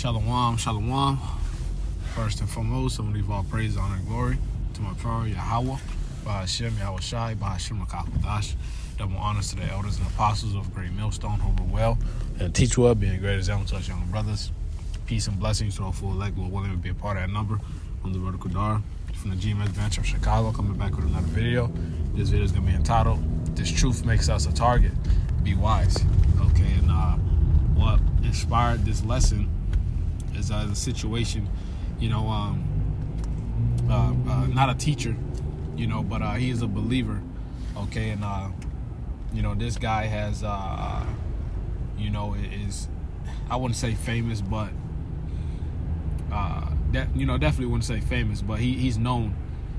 Shalom, shalom. First and foremost, I'm going to leave all praise, honor, and glory to my prayer, Yahweh, Bahashem, Yahweh Shai, Bahashem, Makakudash. Double honors to the elders and apostles of Great Millstone who were well and teach well, being great example to us younger brothers. Peace and blessings to our full elect, Lord willing to be a part of that number. I'm the Vertical Dar from the GMS branch of Chicago, coming back with another video. This video is going to be entitled, This Truth Makes Us a Target. Be wise. Okay, and what inspired this lesson is a situation, not a teacher, but he is a believer, okay, and this guy has, is, I wouldn't say famous, but definitely wouldn't say famous, but he's known,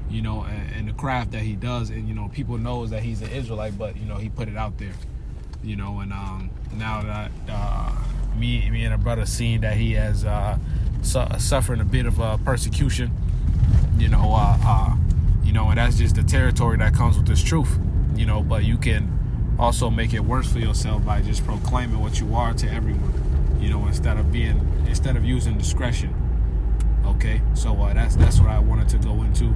in the craft that he does, and people knows that he's an Israelite, but he put it out there, and now that me and a brother seeing that he has suffering a bit of persecution, and that's just the territory that comes with this truth, but you can also make it worse for yourself by just proclaiming what you are to everyone, instead of using discretion. Okay, so that's what I wanted to go into,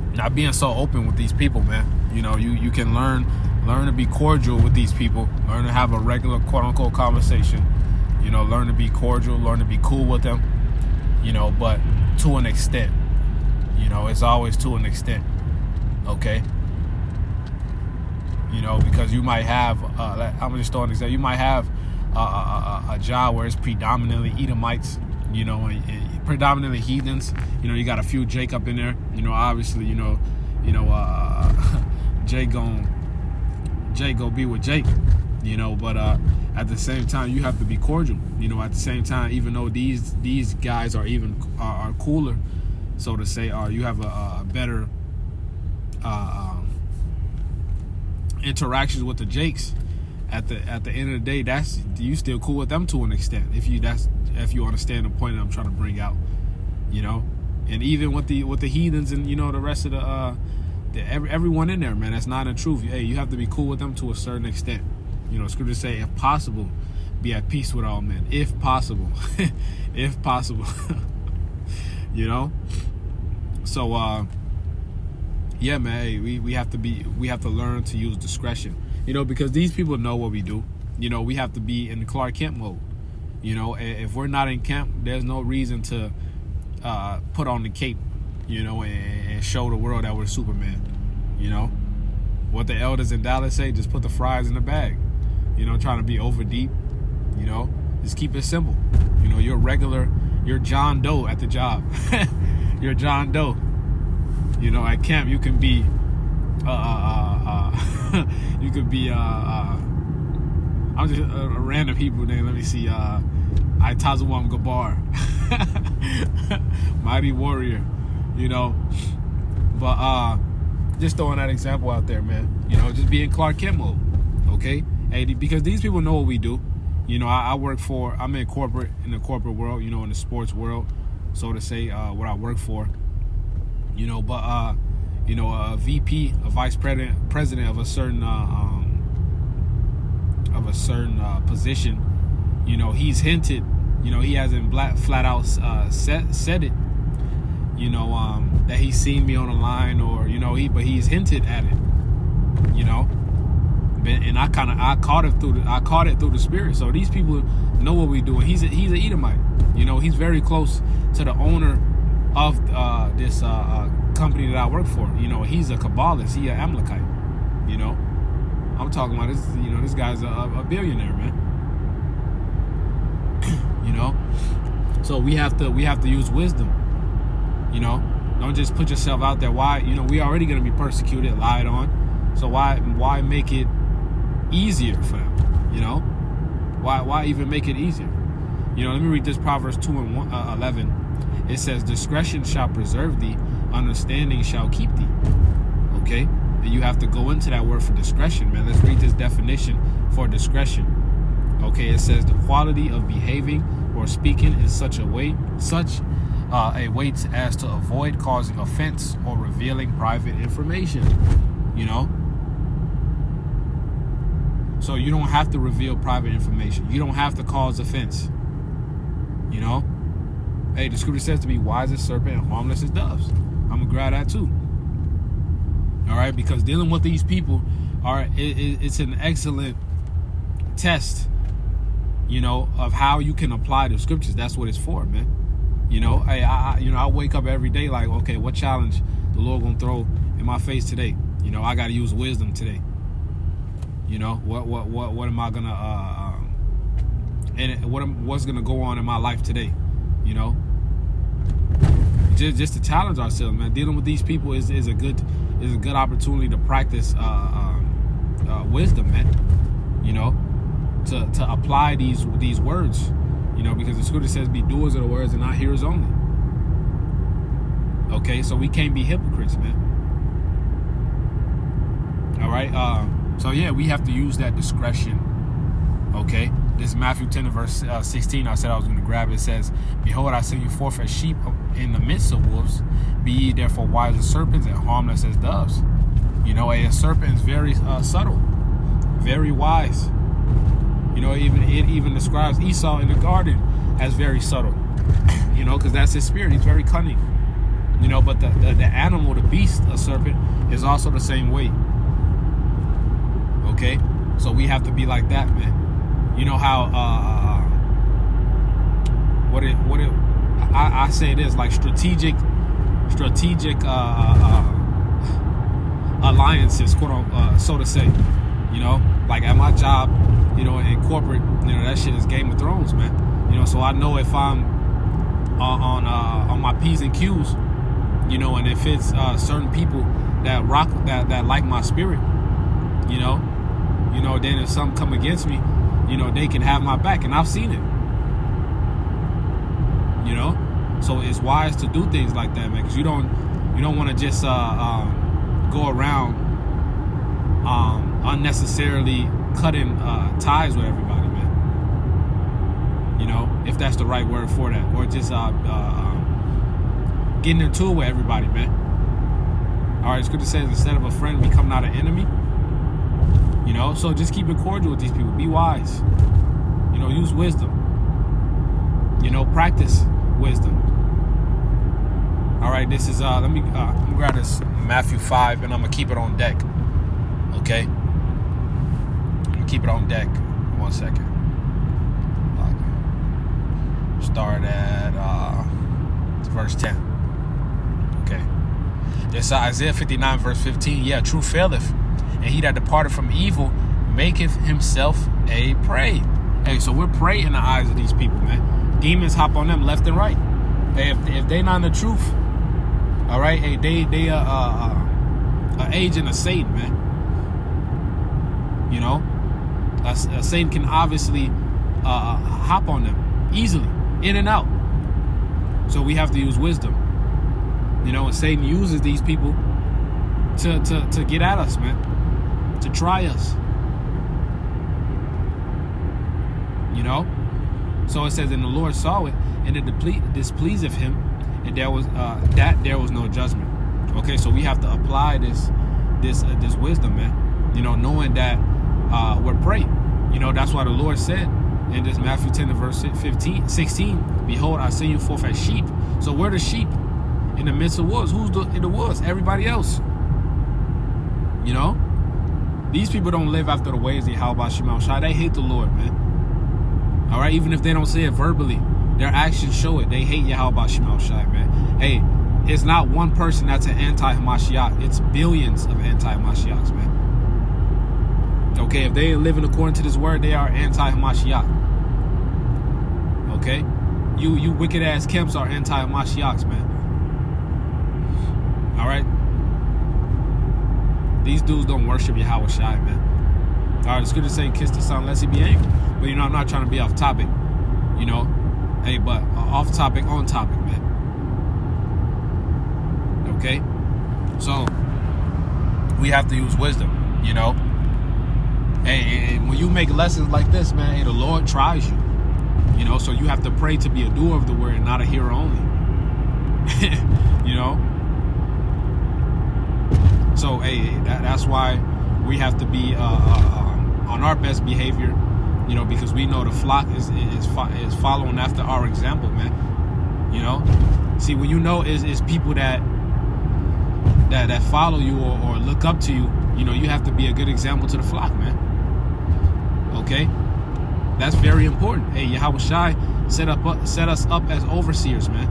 not being so open with these people, man. You can learn to be cordial with these people, learn to have a regular quote unquote conversation, learn to be cordial, learn to be cool with them, but to an extent, it's always to an extent. Okay, because you might have I'm just throwing an example, you might have a job where it's predominantly Edomites, and predominantly heathens. You got a few Jake up in there, obviously, Jake go be with Jake, but at the same time you have to be cordial, at the same time, even though these guys are cooler, so to say, you have a better interactions with the Jakes. At the end of the day, you still cool with them to an extent, if you understand the point that I'm trying to bring out, and even with the heathens and the rest of everyone in there, man, that's not the truth. Hey, you have to be cool with them to a certain extent. Scripture say, if possible, be at peace with all men. If possible, if possible, So, yeah, man, hey, we have to learn to use discretion. Because these people know what we do. We have to be in the Clark Kent mode. If we're not in camp, there's no reason to put on the cape, and show the world that we're Superman. What the elders in Dallas say, just put the fries in the bag. Trying to be over deep, just keep it simple. You're John Doe at the job. You're John Doe. At camp you can be you could be I'm just a random Hebrew name. Let me see. Itazawam Gabar. Mighty warrior. But just throwing that example out there, man. Just be in Clark Kent mode. Okay? Hey, because these people know what we do. I'm in the corporate world, in the sports world, so to say, what I work for. But a VP, a vice president of a certain position, he's hinted, he hasn't flat out said it, that he's seen me on the line, or but he's hinted at it, and I caught it through the spirit. So these people know what we do, and he's an Edomite. He's very close to the owner of this company that I work for. He's a Kabbalist, he an Amalekite. I'm talking about this. This guy's a billionaire, man. So we have to use wisdom. Don't just put yourself out there. Why? We already gonna be persecuted, lied on. So why make it easier for them? Why even make it easier? Let me read this Proverbs 2:11. It says, discretion shall preserve thee, understanding shall keep thee. Okay? And you have to go into that word for discretion, man. Let's read this definition for discretion. Okay, it says the quality of behaving or speaking in such a way as to avoid causing offense or revealing private information. So you don't have to reveal private information. You don't have to cause offense. You know? Hey, the scripture says to be wise as serpent and harmless as doves. I'm going to grab that too. All right? Because dealing with these people, it's an excellent test, you know, of how you can apply the scriptures. That's what it's for, man. You know, I wake up every day like, okay, what challenge the Lord going to throw in my face today? You know, I got to use wisdom today. You know, what am I gonna what's gonna go on in my life today? You know, just to challenge ourselves, man. Dealing with these people is a good opportunity to practice wisdom, man. You know, to apply these words. You know, because the scripture says, "Be doers of the words and not hearers only." Okay, so we can't be hypocrites, man. All right. So yeah, we have to use that discretion. Okay, this is Matthew 10 verse 16. I said I was going to grab it. It says, "Behold, I send you forth as sheep in the midst of wolves. Be ye therefore wise as serpents and harmless as doves." You know, a serpent is very subtle, very wise. You know, it even describes Esau in the garden as very subtle. You know, because that's his spirit. He's very cunning. You know, but the animal, the beast, a serpent, is also the same way. Okay, so we have to be like that, man. You know how I say this, like strategic alliances, quote unquote, so to say. You know, like at my job, you know, in corporate, you know, that shit is Game of Thrones, man. You know, so I know if I'm on my P's and Q's, you know, and if it's certain people that like my spirit, you know, then if some come against me, you know, they can have my back, and I've seen it. You know, so it's wise to do things like that, man, because you don't want to just go around unnecessarily cutting ties with everybody, man. You know, if that's the right word for that, or just getting into it with everybody, man. All right, scripture says, instead of a friend, become not an enemy. You know, so just keep it cordial with these people. Be wise. You know, use wisdom. You know, practice wisdom. All right, this is let me grab this Matthew 5, and I'm gonna keep it on deck. Okay, I'm gonna keep it on deck. 1 second. Start at verse 10. Okay, this Isaiah 59 verse 15. Yeah, truth faileth, and he that departed from evil maketh himself a prey. Hey, so we're prey in the eyes of these people, man. Demons hop on them left and right. Hey, if they not in the truth, all right, hey, they an agent of Satan, man. You know, Satan can obviously hop on them easily, in and out. So we have to use wisdom. You know, and Satan uses these people to get at us, man, to try us. You know, so it says, and the Lord saw it, and it displeased him, and there was no judgment. Okay, so we have to apply this wisdom, man. You know, knowing that we're prey. You know, that's why the Lord said in this Matthew 10 verse 16, "Behold, I send you forth as sheep." So we're the sheep in the midst of wolves. Who's in the woods? Everybody else. You know, these people don't live after the ways of Yahweh Shema Shai. They hate the Lord, man. All right, even if they don't say it verbally, their actions show it. They hate Yahweh Shema Shai, man. Hey, it's not one person that's an anti-Hamashiach. It's billions of anti-Hamashiachs, man. Okay, if they ain't living according to this word, they are anti-Hamashiach. Okay, you wicked ass camps are anti-Hamashiachs, man. All right, these dudes don't worship Yahweh Shai, man. All right, the scripture saying, "Kiss the son, lest he be angry." But you know, I'm not trying to be off topic. You know, hey, but off topic, on topic, man. Okay, so we have to use wisdom. You know, hey, and when you make lessons like this, man, hey, the Lord tries you. You know, so you have to pray to be a doer of the word and not a hearer only. You know, so hey, that's why we have to be on on our best behavior, you know, because we know the flock is following after our example, man. You know, see, when you know is people that follow you or look up to you, you know, you have to be a good example to the flock, man. Okay, that's very important. Hey, Yahweh Shai set us up as overseers, man.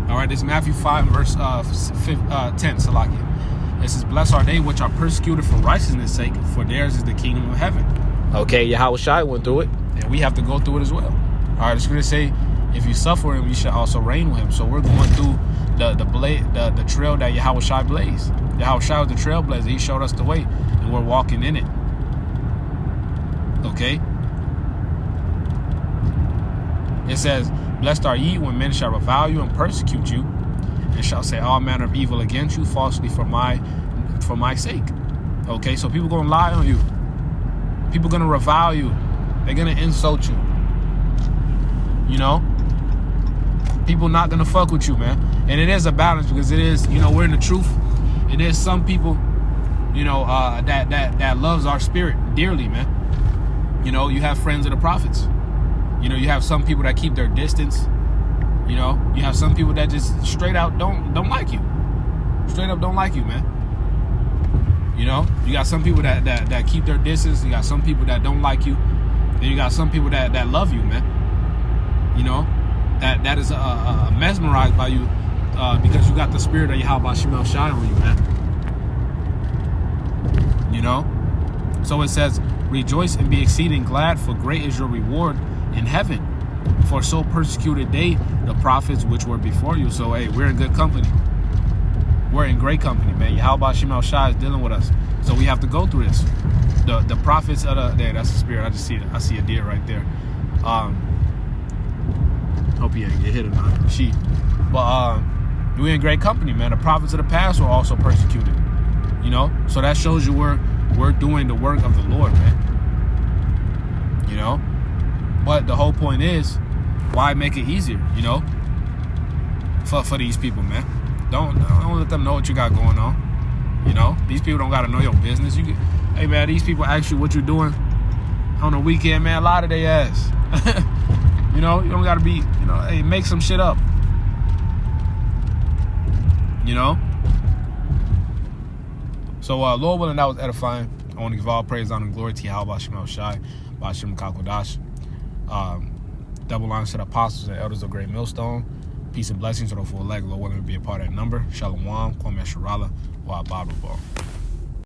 All right, this is Matthew 5 verse 10, Salakia. It says, "Blessed are they which are persecuted for righteousness' sake, for theirs is the kingdom of heaven." Okay, Yahweh Shai went through it, and we have to go through it as well. All right, the scripture say, "If you suffer him, you shall also reign with him." So we're going through the trail that Yahweh Shai blazed. Yahweh Shai was the trailblazer. He showed us the way, and we're walking in it. Okay. It says, "Blessed are ye when men shall revile you and persecute you, and shall say all manner of evil against you falsely for my sake." Okay, so people gonna lie on you. People gonna revile you. They're gonna insult you. You know, people not gonna fuck with you, man. And it is a balance, because it is, you know, we're in the truth. And there's some people, you know, that loves our spirit dearly, man. You know, you have friends of the prophets. You know, you have some people that keep their distance. You know, you have some people that just straight out don't like you. Straight up don't like you, man. You know, you got some people that keep their distance. You got some people that don't like you. Then you got some people that love you, man. You know, that is mesmerized by you because you got the spirit of Yahweh Shemel Shai on you, man. You know, so it says, "Rejoice and be exceeding glad, for great is your reward in heaven. For so persecuted they the prophets which were before you." So, hey, we're in good company. We're in great company, man. Yahweh Shemel Shai is dealing with us. So we have to go through this. The prophets of there, that's the spirit. I just see it. I see a deer right there. Hope he ain't get hit or not. Sheep. But we're in great company, man. The prophets of the past were also persecuted. You know? So that shows you we're doing the work of the Lord, man. You know? But the whole point is, why make it easier, you know? For these people, man. Don't let them know what you got going on. You know? These people don't gotta know your business. Hey man, these people ask you what you're doing on the weekend, man, lie to their ass. You know, you don't gotta be, you know, hey, make some shit up. You know? So Lord willing, that was edifying. I want to give all praise, honor, and glory to Yahweh Shemel Shai, B'Shem Kakodash. Double line to the apostles and elders of Great Millstone. Peace and blessings to the full leg. Lord willing to be a part of that number. Shalom, Kwame Sharala, Wa Bababa.